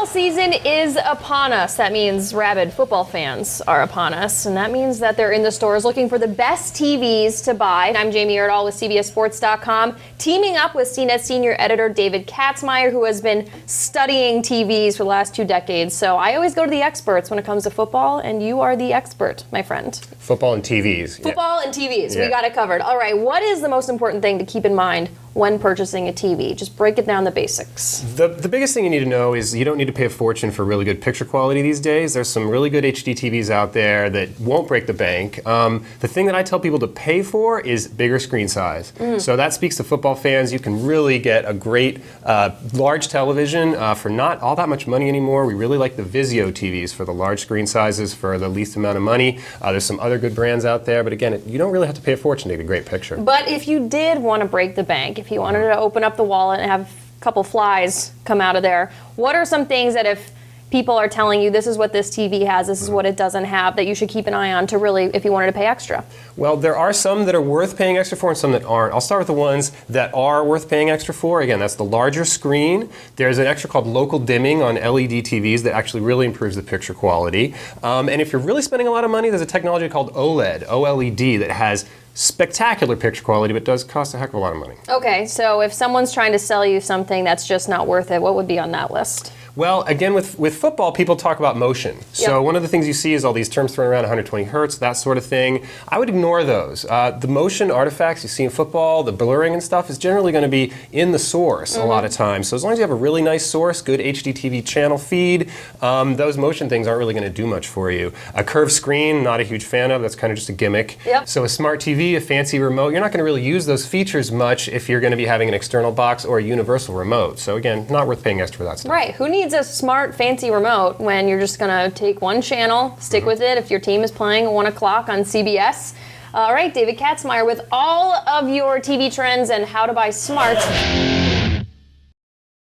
season is upon us. That means rabid football fans are upon us, and that means that they're in the stores looking for the best TVs to buy. I'm Jamie Erdahl with CBSSports.com, teaming up with CNET senior editor David Katzmaier, who has been studying TVs for the last 2 decades. So I always go to the experts when it comes to football, and you are the expert, my friend. Football and TVs. Football and TVs. Yeah. We got it covered. All right, what is the most important thing to keep in mind when purchasing a TV? Just break it down the basics. The biggest thing you need to know is you don't need to pay a fortune for really good picture quality these days. There's some really good HD TVs out there that won't break the bank. The thing that I tell people to pay for is bigger screen size. So that speaks to football fans. You can really get a great large television for not all that much money anymore. We really like the Vizio TVs for the large screen sizes for the least amount of money. There's some other good brands out there, but again, you don't really have to pay a fortune to get a great picture. But if you did want to break the bank, if you wanted to open up the wallet and have a couple flies come out of there, what are some things that if people are telling you this is what this TV has, this is what it doesn't have, that you should keep an eye on to really, if you wanted to pay extra? Well, there are some that are worth paying extra for and some that aren't. I'll start with the ones that are worth paying extra for. Again, that's the larger screen. There's an extra called local dimming on LED TVs that actually really improves the picture quality. And if you're really spending a lot of money, there's a technology called OLED, OLED, that has spectacular picture quality, but does cost a heck of a lot of money. Okay, so if someone's trying to sell you something that's just not worth it, what would be on that list? Well, again, with football, people talk about motion. So one of the things you see is all these terms thrown around, 120 hertz, that sort of thing. I would ignore those. The motion artifacts you see in football, the blurring and stuff, is generally going to be in the source a lot of times. So as long as you have a really nice source, good HD TV channel feed, those motion things aren't really going to do much for you. A curved screen, not a huge fan of. That's kind of just a gimmick. So a smart TV, a fancy remote, you're not going to really use those features much if you're going to be having an external box or a universal remote. So again, not worth paying extra for that stuff. Right. Who needs a smart, fancy remote when you're just going to take one channel, stick with it if your team is playing at 1 o'clock on CBS? All right, David Katzmaier with all of your TV trends and how to buy smart.